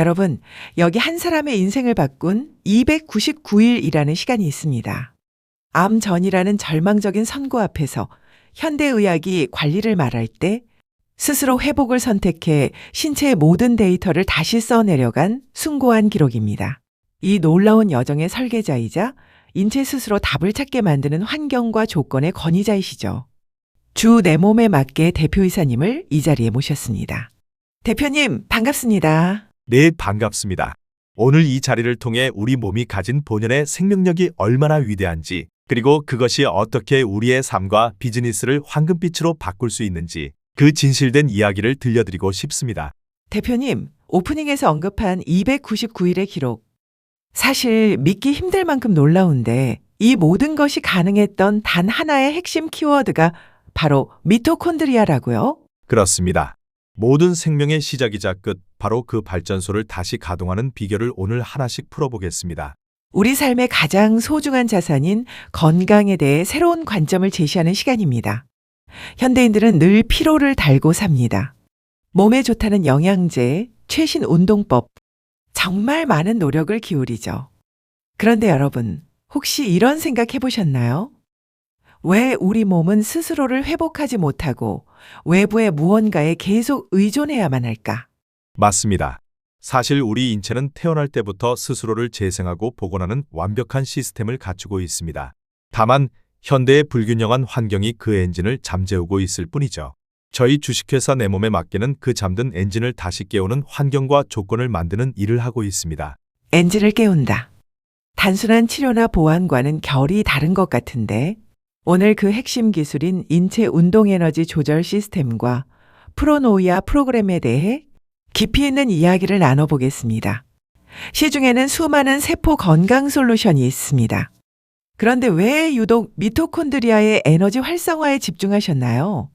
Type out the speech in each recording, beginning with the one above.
여러분, 여기 한 사람의 인생을 바꾼 299일이라는 시간이 있습니다. 암전이라는 절망적인 선고 앞에서 현대의학이 관리를 말할 때 스스로 회복을 선택해 신체의 모든 데이터를 다시 써내려간 숭고한 기록입니다. 이 놀라운 여정의 설계자이자 인체 스스로 답을 찾게 만드는 환경과 조건의 권위자이시죠. 주 내 몸에 맞게 대표이사님을 이 자리에 모셨습니다. 대표님, 반갑습니다. 네, 반갑습니다. 오늘 이 자리를 통해 우리 몸이 가진 본연의 생명력이 얼마나 위대한지, 그리고 그것이 어떻게 우리의 삶과 비즈니스를 황금빛으로 바꿀 수 있는지 그 진실된 이야기를 들려드리고 싶습니다. 대표님, 오프닝에서 언급한 299일의 기록. 사실 믿기 힘들 만큼 놀라운데 이 모든 것이 가능했던 단 하나의 핵심 키워드가 바로 미토콘드리아라고요? 그렇습니다. 모든 생명의 시작이자 끝, 바로 그 발전소를 다시 가동하는 비결을 오늘 하나씩 풀어보겠습니다. 우리 삶의 가장 소중한 자산인 건강에 대해 새로운 관점을 제시하는 시간입니다. 현대인들은 늘 피로를 달고 삽니다. 몸에 좋다는 영양제, 최신 운동법, 정말 많은 노력을 기울이죠. 그런데 여러분, 혹시 이런 생각 해보셨나요? 왜 우리 몸은 스스로를 회복하지 못하고 외부의 무언가에 계속 의존해야만 할까? 맞습니다. 사실 우리 인체는 태어날 때부터 스스로를 재생하고 복원하는 완벽한 시스템을 갖추고 있습니다. 다만 현대의 불균형한 환경이 그 엔진을 잠재우고 있을 뿐이죠. 저희 주식회사 내 몸에 맡기는 그 잠든 엔진을 다시 깨우는 환경과 조건을 만드는 일을 하고 있습니다. 엔진을 깨운다. 단순한 치료나 보완과는 결이 다른 것 같은데 오늘 그 핵심 기술인 인체 운동에너지 조절 시스템과 프로노이아 프로그램에 대해 깊이 있는 이야기를 나눠보겠습니다. 시중에는 수많은 세포 건강 솔루션이 있습니다. 그런데 왜 유독 미토콘드리아의 에너지 활성화에 집중하셨나요?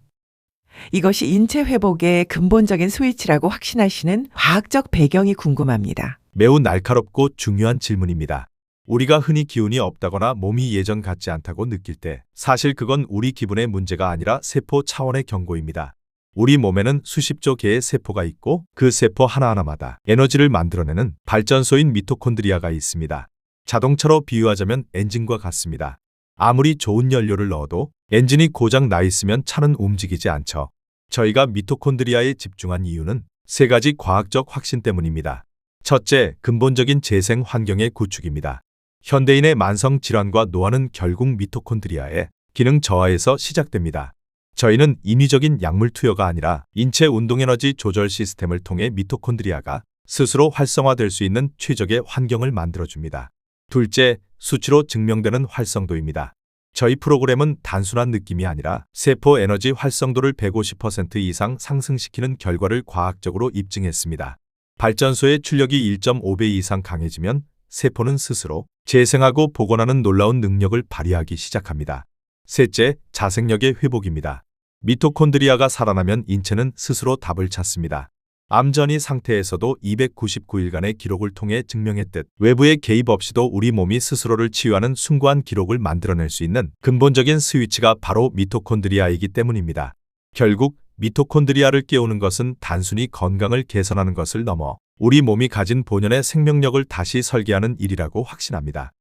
이것이 인체 회복의 근본적인 스위치라고 확신하시는 과학적 배경이 궁금합니다. 매우 날카롭고 중요한 질문입니다. 우리가 흔히 기운이 없다거나 몸이 예전 같지 않다고 느낄 때 사실 그건 우리 기분의 문제가 아니라 세포 차원의 경고입니다. 우리 몸에는 수십조 개의 세포가 있고 그 세포 하나하나마다 에너지를 만들어내는 발전소인 미토콘드리아가 있습니다. 자동차로 비유하자면 엔진과 같습니다. 아무리 좋은 연료를 넣어도 엔진이 고장 나 있으면 차는 움직이지 않죠. 저희가 미토콘드리아에 집중한 이유는 세 가지 과학적 확신 때문입니다. 첫째, 근본적인 재생 환경의 구축입니다. 현대인의 만성 질환과 노화는 결국 미토콘드리아의 기능 저하에서 시작됩니다. 저희는 인위적인 약물 투여가 아니라 인체 운동에너지 조절 시스템을 통해 미토콘드리아가 스스로 활성화될 수 있는 최적의 환경을 만들어줍니다. 둘째, 수치로 증명되는 활성도입니다. 저희 프로그램은 단순한 느낌이 아니라 세포 에너지 활성도를 150% 이상 상승시키는 결과를 과학적으로 입증했습니다. 발전소의 출력이 1.5배 이상 강해지면 세포는 스스로 재생하고 복원하는 놀라운 능력을 발휘하기 시작합니다. 셋째, 자생력의 회복입니다. 미토콘드리아가 살아나면 인체는 스스로 답을 찾습니다. 암전이 상태에서도 299일간의 기록을 통해 증명했듯 외부의 개입 없이도 우리 몸이 스스로를 치유하는 숭고한 기록을 만들어낼 수 있는 근본적인 스위치가 바로 미토콘드리아이기 때문입니다. 결국 미토콘드리아를 깨우는 것은 단순히 건강을 개선하는 것을 넘어 우리 몸이 가진 본연의 생명력을 다시 설계하는 일이라고 확신합니다.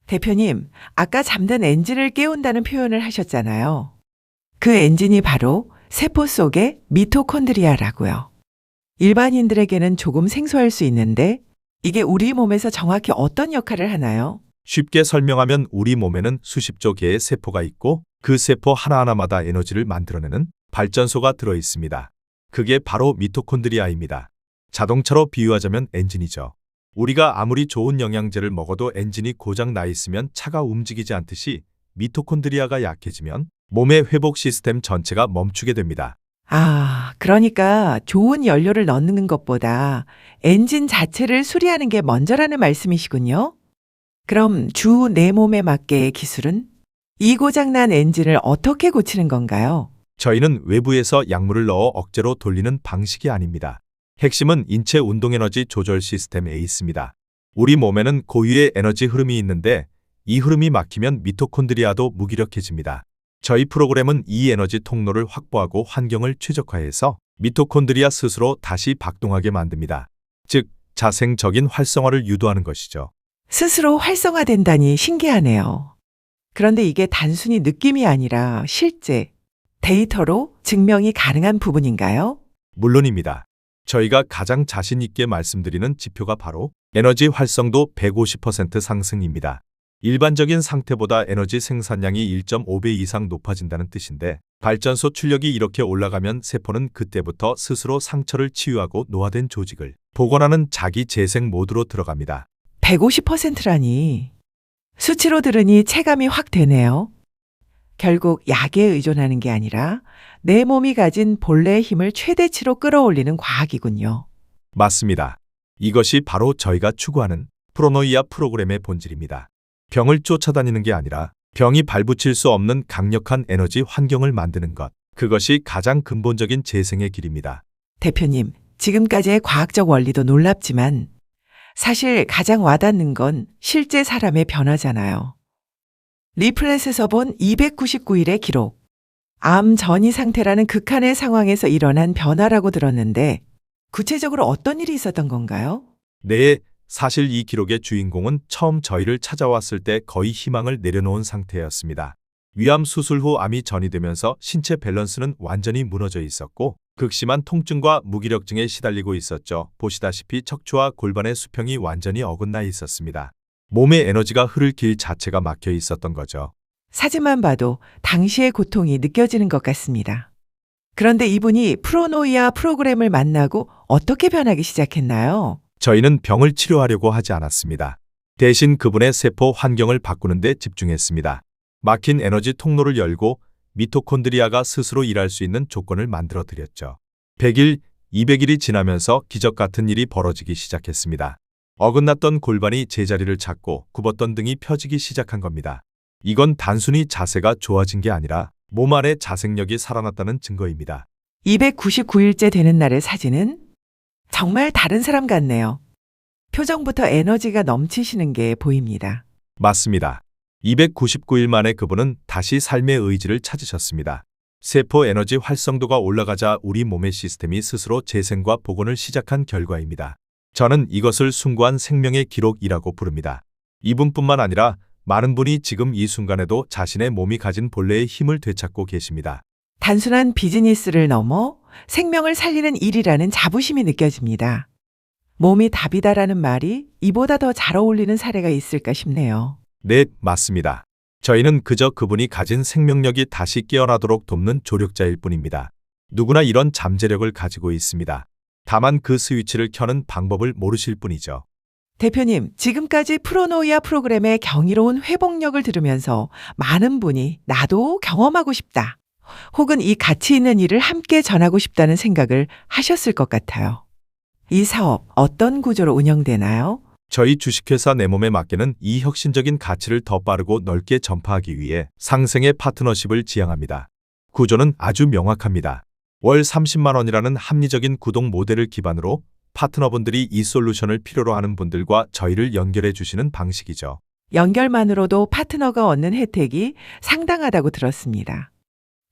대표님, 아까 잠든 엔진을 깨운다는 표현을 하셨잖아요. 그 엔진이 바로 세포 속의 미토콘드리아라고요. 일반인들에게는 조금 생소할 수 있는데 이게 우리 몸에서 정확히 어떤 역할을 하나요? 쉽게 설명하면 우리 몸에는 수십조 개의 세포가 있고 그 세포 하나하나마다 에너지를 만들어내는 발전소가 들어 있습니다. 그게 바로 미토콘드리아입니다. 자동차로 비유하자면 엔진이죠. 우리가 아무리 좋은 영양제를 먹어도 엔진이 고장 나 있으면 차가 움직이지 않듯이 미토콘드리아가 약해지면 몸의 회복 시스템 전체가 멈추게 됩니다. 그러니까 좋은 연료를 넣는 것보다 엔진 자체를 수리하는 게 먼저라는 말씀이시군요. 그럼 주 내 몸에 맞게의 기술은 이 고장난 엔진을 어떻게 고치는 건가요? 저희는 외부에서 약물을 넣어 억제로 돌리는 방식이 아닙니다. 핵심은 인체 운동에너지 조절 시스템에 있습니다. 우리 몸에는 고유의 에너지 흐름이 있는데 이 흐름이 막히면 미토콘드리아도 무기력해집니다. 저희 프로그램은 이 에너지 통로를 확보하고 환경을 최적화해서 미토콘드리아 스스로 다시 박동하게 만듭니다. 즉, 자생적인 활성화를 유도하는 것이죠. 스스로 활성화된다니 신기하네요. 그런데 이게 단순히 느낌이 아니라 실제 데이터로 증명이 가능한 부분인가요? 물론입니다. 저희가 가장 자신 있게 말씀드리는 지표가 바로 에너지 활성도 150% 상승입니다. 일반적인 상태보다 에너지 생산량이 1.5배 이상 높아진다는 뜻인데, 발전소 출력이 이렇게 올라가면 세포는 그때부터 스스로 상처를 치유하고 노화된 조직을 복원하는 자기 재생 모드로 들어갑니다. 150%라니. 수치로 들으니 체감이 확 되네요. 결국 약에 의존하는 게 아니라 내 몸이 가진 본래의 힘을 최대치로 끌어올리는 과학이군요. 맞습니다. 이것이 바로 저희가 추구하는 프로노이아 프로그램의 본질입니다. 병을 쫓아다니는 게 아니라 병이 발붙일 수 없는 강력한 에너지 환경을 만드는 것. 그것이 가장 근본적인 재생의 길입니다. 대표님, 지금까지의 과학적 원리도 놀랍지만 사실 가장 와닿는 건 실제 사람의 변화잖아요. 리플렛에서 본 299일의 기록. 암 전이 상태라는 극한의 상황에서 일어난 변화라고 들었는데 구체적으로 어떤 일이 있었던 건가요? 네, 사실 이 기록의 주인공은 처음 저희를 찾아왔을 때 거의 희망을 내려놓은 상태였습니다. 위암 수술 후 암이 전이되면서 신체 밸런스는 완전히 무너져 있었고 극심한 통증과 무기력증에 시달리고 있었죠. 보시다시피 척추와 골반의 수평이 완전히 어긋나 있었습니다. 몸의 에너지가 흐를 길 자체가 막혀 있었던 거죠. 사진만 봐도 당시의 고통이 느껴지는 것 같습니다. 그런데 이분이 프로노이아 프로그램을 만나고 어떻게 변하기 시작했나요? 저희는 병을 치료하려고 하지 않았습니다. 대신 그분의 세포 환경을 바꾸는 데 집중했습니다. 막힌 에너지 통로를 열고 미토콘드리아가 스스로 일할 수 있는 조건을 만들어 드렸죠. 100일, 200일이 지나면서 기적 같은 일이 벌어지기 시작했습니다. 어긋났던 골반이 제자리를 찾고 굽었던 등이 펴지기 시작한 겁니다. 이건 단순히 자세가 좋아진 게 아니라 몸 안에 자생력이 살아났다는 증거입니다. 299일째 되는 날의 사진은 정말 다른 사람 같네요. 표정부터 에너지가 넘치시는 게 보입니다. 맞습니다. 299일 만에 그분은 다시 삶의 의지를 찾으셨습니다. 세포 에너지 활성도가 올라가자 우리 몸의 시스템이 스스로 재생과 복원을 시작한 결과입니다. 저는 이것을 숭고한 생명의 기록이라고 부릅니다. 이분뿐만 아니라 많은 분이 지금 이 순간에도 자신의 몸이 가진 본래의 힘을 되찾고 계십니다. 단순한 비즈니스를 넘어 생명을 살리는 일이라는 자부심이 느껴집니다. 몸이 답이다라는 말이 이보다 더 잘 어울리는 사례가 있을까 싶네요. 네, 맞습니다. 저희는 그저 그분이 가진 생명력이 다시 깨어나도록 돕는 조력자일 뿐입니다. 누구나 이런 잠재력을 가지고 있습니다. 다만 그 스위치를 켜는 방법을 모르실 뿐이죠. 대표님, 지금까지 프로노이아 프로그램의 경이로운 회복력을 들으면서 많은 분이 나도 경험하고 싶다. 혹은 이 가치 있는 일을 함께 전하고 싶다는 생각을 하셨을 것 같아요. 이 사업 어떤 구조로 운영되나요? 저희 주식회사 내 몸에 맡기는 이 혁신적인 가치를 더 빠르고 넓게 전파하기 위해 상생의 파트너십을 지향합니다. 구조는 아주 명확합니다. 월 30만 원이라는 합리적인 구독 모델을 기반으로 파트너분들이 이 솔루션을 필요로 하는 분들과 저희를 연결해 주시는 방식이죠. 연결만으로도 파트너가 얻는 혜택이 상당하다고 들었습니다.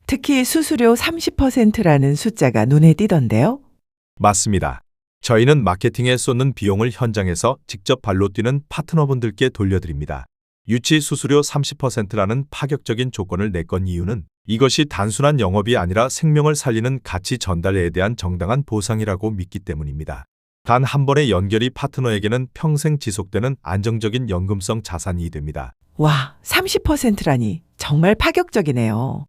특히 수수료 30%라는 숫자가 눈에 띄던데요. 맞습니다. 저희는 마케팅에 쏟는 비용을 현장에서 직접 발로 뛰는 파트너분들께 돌려드립니다. 유치 수수료 30%라는 파격적인 조건을 내건 이유는 이것이 단순한 영업이 아니라 생명을 살리는 가치 전달에 대한 정당한 보상이라고 믿기 때문입니다. 단 한 번의 연결이 파트너에게는 평생 지속되는 안정적인 연금성 자산이 됩니다. 와, 30%라니 정말 파격적이네요.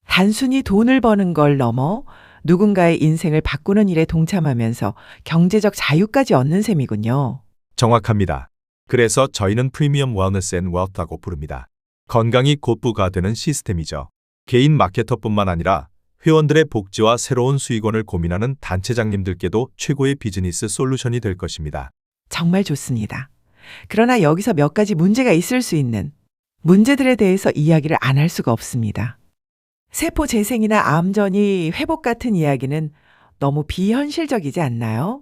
단순히 돈을 버는 걸 넘어 누군가의 인생을 바꾸는 일에 동참하면서 경제적 자유까지 얻는 셈이군요. 정확합니다. 그래서 저희는 프리미엄 웰너스 앤 웰스라고 부릅니다. 건강이 곧부가 되는 시스템이죠. 개인 마케터뿐만 아니라 회원들의 복지와 새로운 수익원을 고민하는 단체장님들께도 최고의 비즈니스 솔루션이 될 것입니다. 정말 좋습니다. 그러나 여기서 몇 가지 문제가 있을 수 있는 문제들에 대해서 이야기를 안 할 수가 없습니다. 세포 재생이나 암전이 회복 같은 이야기는 너무 비현실적이지 않나요?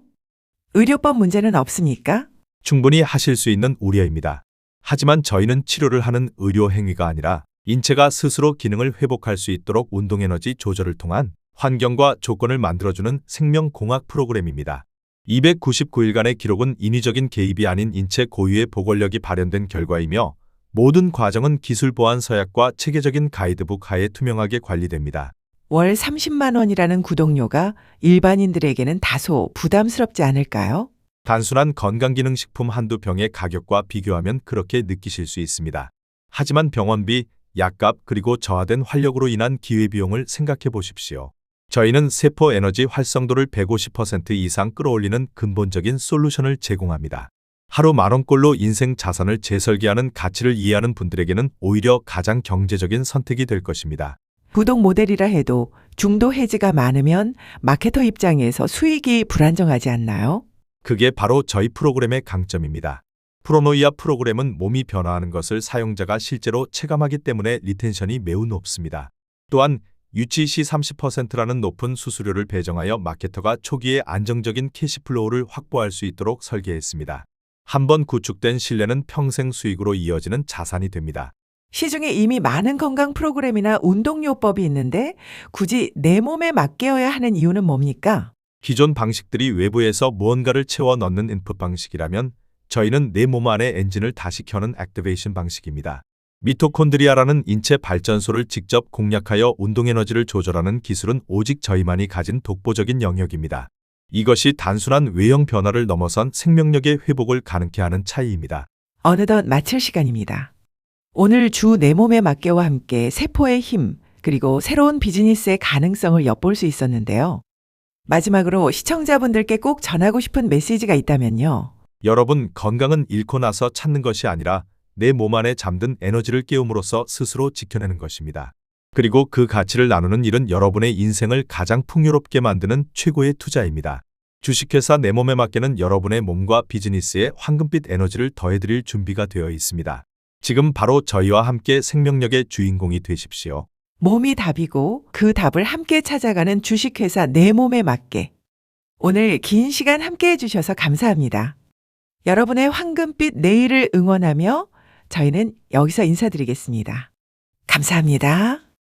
의료법 문제는 없습니까? 충분히 하실 수 있는 우려입니다. 하지만 저희는 치료를 하는 의료 행위가 아니라 인체가 스스로 기능을 회복할 수 있도록 운동에너지 조절을 통한 환경과 조건을 만들어주는 생명공학 프로그램입니다. 299일간의 기록은 인위적인 개입이 아닌 인체 고유의 보건력이 발현된 결과이며 모든 과정은 기술 보안 서약과 체계적인 가이드북 하에 투명하게 관리됩니다. 월 30만 원이라는 구독료가 일반인들에게는 다소 부담스럽지 않을까요? 단순한 건강기능식품 한두 병의 가격과 비교하면 그렇게 느끼실 수 있습니다. 하지만 병원비, 약값 그리고 저하된 활력으로 인한 기회비용을 생각해 보십시오. 저희는 세포 에너지 활성도를 150% 이상 끌어올리는 근본적인 솔루션을 제공합니다. 하루 10,000원꼴로 인생 자산을 재설계하는 가치를 이해하는 분들에게는 오히려 가장 경제적인 선택이 될 것입니다. 구독 모델이라 해도 중도 해지가 많으면 마케터 입장에서 수익이 불안정하지 않나요? 그게 바로 저희 프로그램의 강점입니다. 프로노이아 프로그램은 몸이 변화하는 것을 사용자가 실제로 체감하기 때문에 리텐션이 매우 높습니다. 또한 유치 시 30%라는 높은 수수료를 배정하여 마케터가 초기에 안정적인 캐시플로우를 확보할 수 있도록 설계했습니다. 한번 구축된 신뢰는 평생 수익으로 이어지는 자산이 됩니다. 시중에 이미 많은 건강 프로그램이나 운동요법이 있는데 굳이 내 몸에 맞게여야 하는 이유는 뭡니까? 기존 방식들이 외부에서 무언가를 채워 넣는 인풋 방식이라면 저희는 내 몸 안의 엔진을 다시 켜는 액티베이션 방식입니다. 미토콘드리아라는 인체 발전소를 직접 공략하여 운동에너지를 조절하는 기술은 오직 저희만이 가진 독보적인 영역입니다. 이것이 단순한 외형 변화를 넘어선 생명력의 회복을 가능케 하는 차이입니다. 어느덧 마칠 시간입니다. 오늘 주 내 몸에 맞게와 함께 세포의 힘, 그리고 새로운 비즈니스의 가능성을 엿볼 수 있었는데요. 마지막으로 시청자분들께 꼭 전하고 싶은 메시지가 있다면요. 여러분, 건강은 잃고 나서 찾는 것이 아니라 내 몸 안에 잠든 에너지를 깨움으로써 스스로 지켜내는 것입니다. 그리고 그 가치를 나누는 일은 여러분의 인생을 가장 풍요롭게 만드는 최고의 투자입니다. 주식회사 내 몸에 맞게는 여러분의 몸과 비즈니스에 황금빛 에너지를 더해드릴 준비가 되어 있습니다. 지금 바로 저희와 함께 생명력의 주인공이 되십시오. 몸이 답이고 그 답을 함께 찾아가는 주식회사 내 몸에 맞게. 오늘 긴 시간 함께 해주셔서 감사합니다. 여러분의 황금빛 내일을 응원하며 저희는 여기서 인사드리겠습니다. 감사합니다.